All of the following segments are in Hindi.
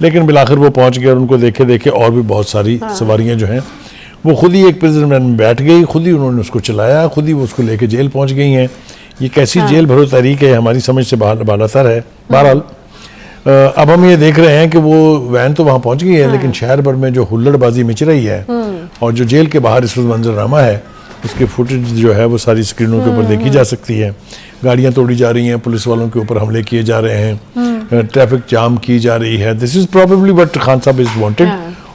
लेकिन बिलाखिर वो पहुंच गए और उनको देखे देखे और भी बहुत सारी सवारियां जो हैं वो खुद ही एक प्रिजन वैन में बैठ गई, खुद ही उन्होंने उसको चलाया, खुद ही वो उसको लेके जेल पहुंच गई हैं। ये कैसी जेल भरो तहरीक है, हमारी समझ से बालातर है। बहरहाल अब हम ये देख रहे हैं कि वो वैन तो वहां पहुंच गई है, लेकिन शहर भर में जो हुल्लड़बाजी मच रही है और जो जेल के बाहर इस वक्त मंजरनामा है उसकी फुटेज जो है वो सारी स्क्रीनों के ऊपर देखी जा सकती है। गाड़ियां तोड़ी जा रही हैं, पुलिस वालों के ऊपर हमले किए जा रहे हैं, ट्रैफिक जाम की जा रही है। This is probably what Khan साहब इज वांटेड,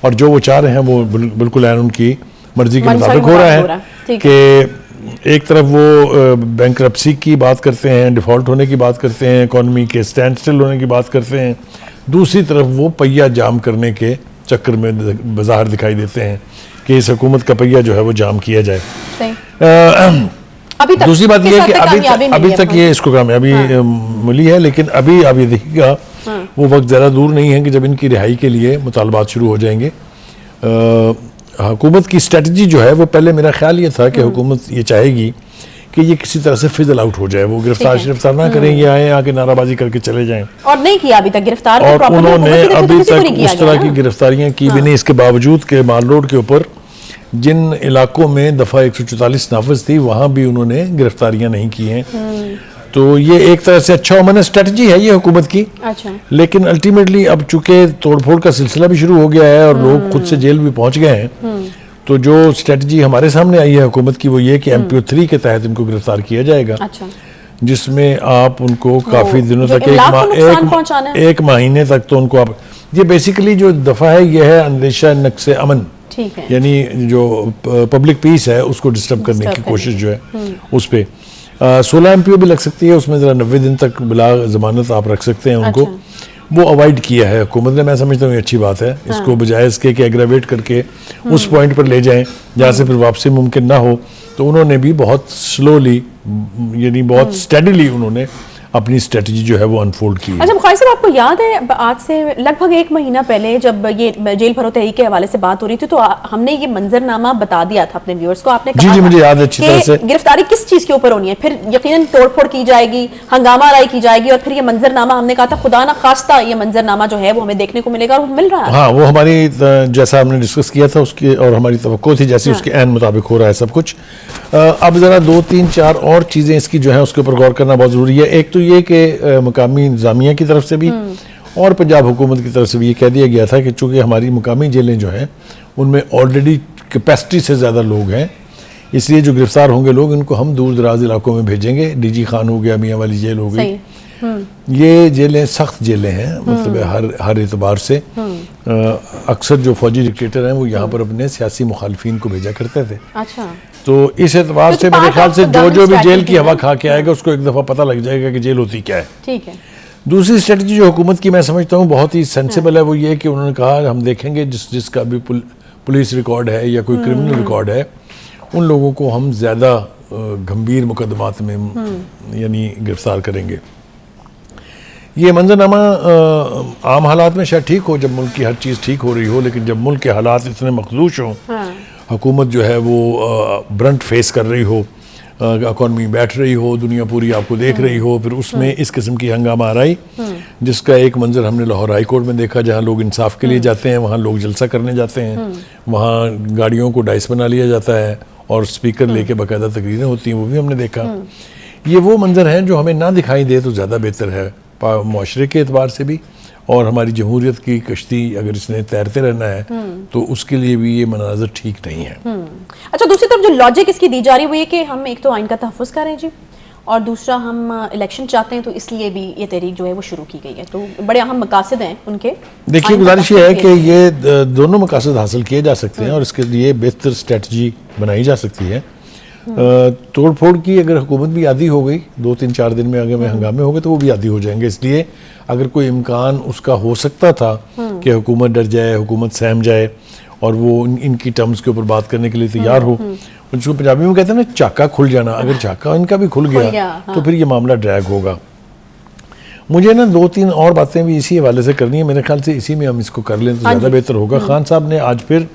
और जो वो चाह रहे हैं वो बिल्कुल उनकी मर्जी के मुताबिक हो रहा है कि एक तरफ वो बैंकरप्सी की बात करते हैं, डिफॉल्ट होने की बात करते हैं, इकोनॉमी के स्टैंड स्टिल होने की बात करते हैं, दूसरी तरफ वो पहिया जाम करने के चक्कर में बाजार दिखाई देते हैं कि इस हुकूमत का पहिया जो है वो जाम किया जाए। दूसरी बात यह है कि अभी तक ये इसको कामयाबी मिली है, लेकिन अभी आप ये देखिएगा वो वक्त ज़रा दूर नहीं है कि जब इनकी रिहाई के लिए मुतालबात शुरू हो जाएंगे। हुकूमत की स्ट्रेटजी जो है वो पहले मेरा ख्याल ये था कि हुकूमत ये चाहेगी कि ये किसी तरह से फिजल आउट हो जाए, वो गिरफ्तार ना करें, ये आए आके नाराबाजी करके चले जाएं, और नहीं किया अभी तक गिरफ्तार, और उन्होंने अभी तक उस तरह की गिरफ्तारियां की भी नहीं। इसके बावजूद के माल रोड के ऊपर जिन इलाकों में दफ़ा 144 नाफिज थी वहां भी उन्होंने गिरफ्तारियां नहीं की हैं। तो ये एक तरह से अच्छा मैंने स्ट्रेटजी है ये हुकूमत की। अच्छा। लेकिन अल्टीमेटली अब चूंकि तोड़फोड़ का सिलसिला भी शुरू हो गया है और लोग खुद से जेल भी पहुंच गए हैं, तो जो स्ट्रेटजी हमारे सामने आई है हुकूमत की वो ये कि MPO 3 के तहत इनको गिरफ्तार किया जाएगा। अच्छा। जिसमें आप उनको काफी दिनों तक एक महीने तक तो उनको आप ये बेसिकली जो दफा है ये है अंदेशा नक्शे अमन, यानी जो पब्लिक पीस है उसको डिस्टर्ब करने की कोशिश जो है उस पे 16 MPO भी लग सकती है, उसमें जरा 90 दिन तक बिला जमानत आप रख सकते हैं उनको। वो अवॉइड किया है हुकूमत ने, मैं समझता हूँ ये अच्छी बात है। इसको बजाय इसके कि एग्रावेट करके उस पॉइंट पर ले जाएं जहाँ से फिर वापसी मुमकिन ना हो, तो उन्होंने भी बहुत स्लोली यानी बहुत स्टेडीली उन्होंने अपनी स्ट्रेटजी जो है वो अनफोल्ड की है। अच्छा बुखारी साहब, आपको याद है आज से लगभग 1 महीना पहले जब ये जेल भरो तहरीक के हवाले से बात हो रही थी तो हमने ये मंजरनामा बता दिया था अपने व्यूअर्स को। आपने कहा जी मुझे याद है अच्छी तरह से। गिरफ्तारी किस चीज के ऊपर होनी है, फिर यकीनन तोड़फोड़ की जाएगी, हंगामा राय की जाएगी, और फिर ये मंजरनामा हमने कहा था खुदा ना खास्ता ये मंजरनामा जो है वो हमें देखने को मिलेगा, और वो मिल रहा है। हाँ, वो हमारी जैसा हमने डिस्कस किया था उसकी और हमारी तवक्को थी जैसी उसके ऐन मुताबिक हो रहा है सब कुछ। अब जरा 2, 3, 4 और चीजें इसकी जो है उसके ऊपर गौर करना बहुत जरूरी है। एक तो ये कि मुकामी इंतजामिया की तरफ से भी और पंजाब हुकूमत की तरफ से भी ये कह दिया गया था कि चूंकि हमारी मुकामी जेलें जो हैं उनमें ऑलरेडी कैपेसिटी से ज़्यादा लोग हैं, इसलिए जो गिरफ्तार होंगे लोग इनको हम दूर दराज इलाकों में भेजेंगे। DG खान हो गया, मियाँ वाली जेल हो गई, ये जेलें सख्त जेलें हैं, मतलब हर एतबार से। अक्सर जो फौजी डिक्टेटर हैं वो यहाँ पर अपने सियासी मुखालफिन को भेजा करते थे। अच्छा। तो इस एतबार से मेरे ख्याल से जो भी जेल की हवा खा के आएगा उसको एक दफ़ा पता लग जाएगा कि जेल होती क्या है। ठीक है। दूसरी स्ट्रेटजी जो हुकूमत की मैं समझता हूँ बहुत ही सेंसिबल है, वो ये कि उन्होंने कहा हम देखेंगे जिसका भी पुलिस रिकॉर्ड है या कोई क्रिमिनल रिकॉर्ड है उन लोगों को हम ज़्यादा गंभीर मुकदमात में यानी गिरफ्तार करेंगे। ये मंजरनामा आम हालात में शायद ठीक हो जब मुल्क की हर चीज़ ठीक हो रही हो, लेकिन जब मुल्क के हालात इतने मखदूश हों, हुकूमत जो है वो ब्रंट फेस कर रही हो, इकॉनमी बैठ रही हो, दुनिया पूरी आपको देख रही हो, फिर उसमें इस किस्म की हंगामा आ रही जिसका एक मंजर हमने लाहौर हाई कोर्ट में देखा जहाँ लोग इंसाफ के लिए जाते हैं, वहाँ लोग जलसा करने जाते हैं, वहाँ गाड़ियों को डाइस बना लिया जाता है और स्पीकर लेके बाकायदा तकरीरें होती हैं, वो भी हमने देखा। ये वो मंजर हैं जो हमें ना दिखाई दे तो ज़्यादा बेहतर है मुआशरे के एतबार से भी, और हमारी जमहूरियत की कश्ती अगर इसने तैरते रहना है तो उसके लिए भी ये मनाजर ठीक नहीं है। अच्छा, दूसरी तरफ जो लॉजिक इसकी दी जा रही है वो ये कि हम एक तो आइन का तहफ़्फ़ुज़ करें जी, और दूसरा हम इलेक्शन चाहते हैं, तो इसलिए भी ये तहरीक जो है वो शुरू की गई है। तो बड़े अहम मकासद हैं उनके। देखिए, गुजारिश ये है कि ये दोनों मकासद हासिल किए जा सकते हैं और इसके लिए बेहतर स्ट्रेटजी बनाई जा सकती है। तोड़ फोड़ की अगर हुकूमत भी आदी हो गई 2, 3, 4 दिन में अगर हंगामे हो गए तो वो भी आदी हो जाएंगे। इसलिए अगर कोई इम्कान उसका हो सकता था कि हुकूमत डर जाए, हुकूमत सहम जाए और वो इनकी टर्म्स के ऊपर बात करने के लिए तैयार हो, जिसको पंजाबी में कहते हैं ना चाका खुल जाना, अगर चाका इनका भी खुल गया तो फिर ये मामला ड्रैग होगा। मुझे ना 2, 3 और बातें भी इसी हवाले से करनी है, मेरे ख्याल से इसी में हम इसको कर लें तो ज़्यादा बेहतर होगा। खान साहब ने आज फिर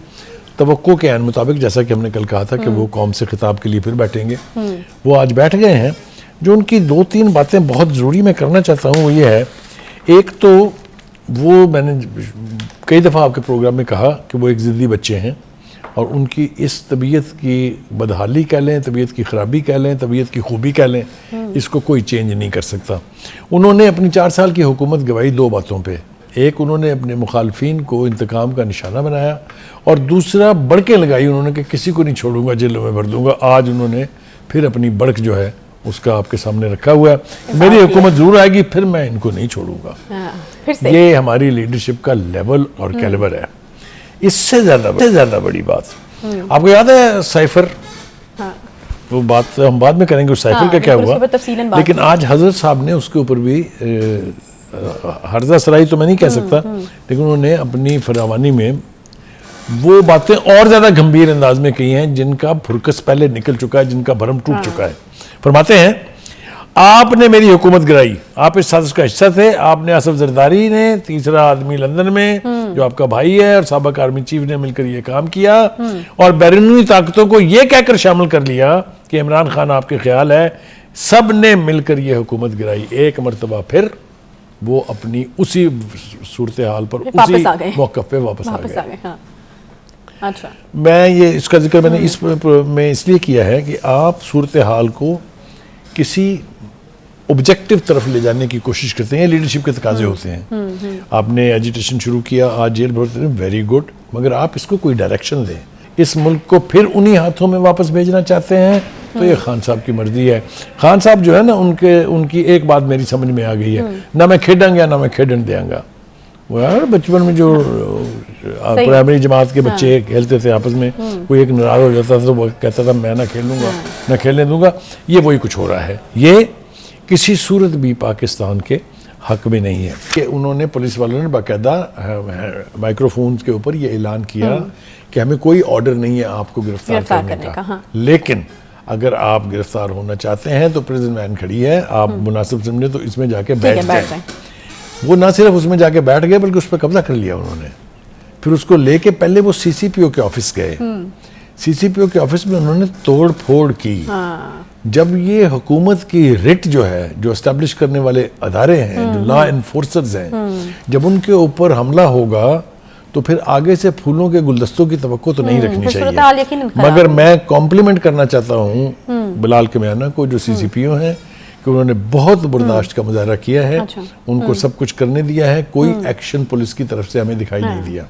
तवक्को के ऐन मुताबिक, जैसा कि हमने कल कहा था कि वो कौम से खिताब के लिए फिर बैठेंगे, वो आज बैठ गए हैं। जो उनकी 2, 3 बातें बहुत ज़रूरी मैं करना चाहता हूँ वो ये है, एक तो वो मैंने कई दफ़ा आपके प्रोग्राम में कहा कि वो एक ज़िद्दी बच्चे हैं और उनकी इस तबीयत की बदहाली कह लें, तबीयत की ख़राबी कह लें, तबीयत की खूबी कह लें, इसको कोई चेंज नहीं कर सकता। उन्होंने अपनी 4 साल की हुकूमत गवाई 2 बातों पे। एक, उन्होंने अपने मुखालफिन को इंतकाम का निशाना बनाया और दूसरा बढ़कें लगाई उन्होंने कि किसी को नहीं छोड़ूंगा, जेलों में भर दूंगा। आज उन्होंने फिर अपनी बढ़क जो है उसका आपके सामने रखा हुआ है। मेरी हुकूमत जरूर आएगी, फिर मैं इनको नहीं छोड़ूंगा। फिर से ये हमारी लीडरशिप का लेवल और कैलिबर है। इससे ज्यादा बड़ी बात आपको याद है साइफर? वो बात हम बाद में करेंगे उस साइफर का क्या हुआ, लेकिन आज हजरत साहब ने उसके ऊपर भी हर्जा सराई तो मैं नहीं कह सकता, लेकिन उन्होंने अपनी फरावानी में वो बातें और ज्यादा गंभीर अंदाज में कही हैं जिनका फुरकस पहले निकल चुका है, जिनका भरम टूट चुका है। फरमाते हैं, आपने मेरी हुकूमत गिराई, आप इस साजिश का हिस्सा थे। आपने आसफ जरदारी ने, तीसरा आदमी लंदन में जो आपका भाई है, और साबिक आर्मी चीफ ने मिलकर ये काम किया और बैरूनी ताकतों को ये कहकर शामिल कर लिया कि इमरान खान आपके ख्याल है। सब ने मिलकर ये हुकूमत गिराई। एक मरतबा फिर वो अपनी उसी सूरत हाल पर, उसी मौक़िफ़ पे वापस आ गए। अच्छा, मैं ये इसका जिक्र मैंने इस में इसलिए किया है कि आप सूरत हाल को किसी ऑब्जेक्टिव तरफ ले जाने की कोशिश करते हैं। लीडरशिप के तकाजे होते हैं। आपने एजिटेशन शुरू किया, आज जेल भरते हैं, वेरी गुड, मगर आप इसको कोई डायरेक्शन दें। इस मुल्क को फिर उन्हीं हाथों में वापस भेजना चाहते हैं तो ये खान साहब की मर्जी है। खान साहब जो है ना, उनकी एक बात मेरी समझ में आ गई है, ना मैं खेडांगा ना मैं खेडन देंगा। वो यार बचपन में जो प्राइमरी जमात के बच्चे खेलते थे आपस में, कोई एक नाराज हो जाता था तो वो कहता था मैं ना खेलूंगा, ना खेलने दूंगा। ये वही कुछ हो रहा है। ये किसी सूरत भी पाकिस्तान के हक में नहीं है कि उन्होंने, पुलिस वालों ने बाकायदा माइक्रोफोन के ऊपर ये ऐलान किया कि हमें कोई ऑर्डर नहीं है आपको गिरफ्तार करने का। लेकिन अगर आप गिरफ्तार होना चाहते हैं तो प्रिजन वैन खड़ी है, आप मुनासिब समझे तो इसमें जाके बैठ जाए। वो ना सिर्फ उसमें जाके बैठ गए बल्कि उस पर कब्जा कर लिया उन्होंने। फिर उसको लेके पहले वो सीसीपीओ के ऑफिस गए। सीसीपीओ के ऑफिस में उन्होंने तोड़ फोड़ की। जब ये हुकूमत की रिट जो है, जो एस्टेब्लिश करने वाले अदारे हैं, जो लॉ एनफोर्सर्स हैं, जब उनके ऊपर हमला होगा तो फिर आगे से फूलों के गुलदस्तों की तवक्को तो नहीं रखनी चाहिए। मगर मैं कॉम्प्लीमेंट करना चाहता हूँ बिलाल कमियाना को, जो सीसीपीओ हैं, कि उन्होंने बहुत बर्दाश्त का मुजाहरा किया है। उनको सब कुछ करने दिया है, कोई एक्शन पुलिस की तरफ से हमें दिखाई नहीं दिया।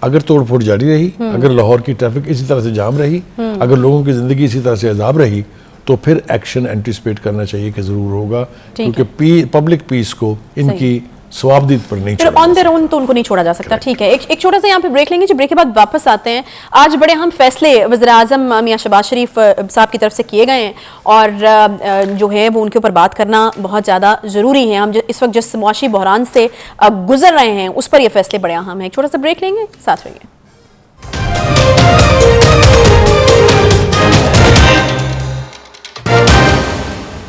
अगर तोड़फोड़ जारी रही, अगर लाहौर की ट्रैफिक इसी तरह से जाम रही, अगर लोगों की जिंदगी इसी तरह से अजाब रही, तो फिर एक्शन एंटिसिपेट करना चाहिए कि जरूर होगा, क्योंकि पब्लिक पीस को इनकी स्वाबदीद पर नहीं छोड़ा, ऑन देयर ओन तो उनको नहीं छोड़ा जा सकता। ठीक है, एक छोटा सा यहाँ पे ब्रेक लेंगे। जो ब्रेक के बाद वापस आते हैं, आज बड़े अहम फैसले वज़ीर आज़म मियां शहबाज शरीफ साहब की तरफ से किए गए हैं और जो है वो उनके ऊपर बात करना बहुत ज़्यादा ज़रूरी है। हम इस वक्त जिस मुआशी बहरान से गुजर रहे हैं उस पर ये फैसले बड़े अहम हैं। एक छोटा सा ब्रेक लेंगे, साथ रहिए।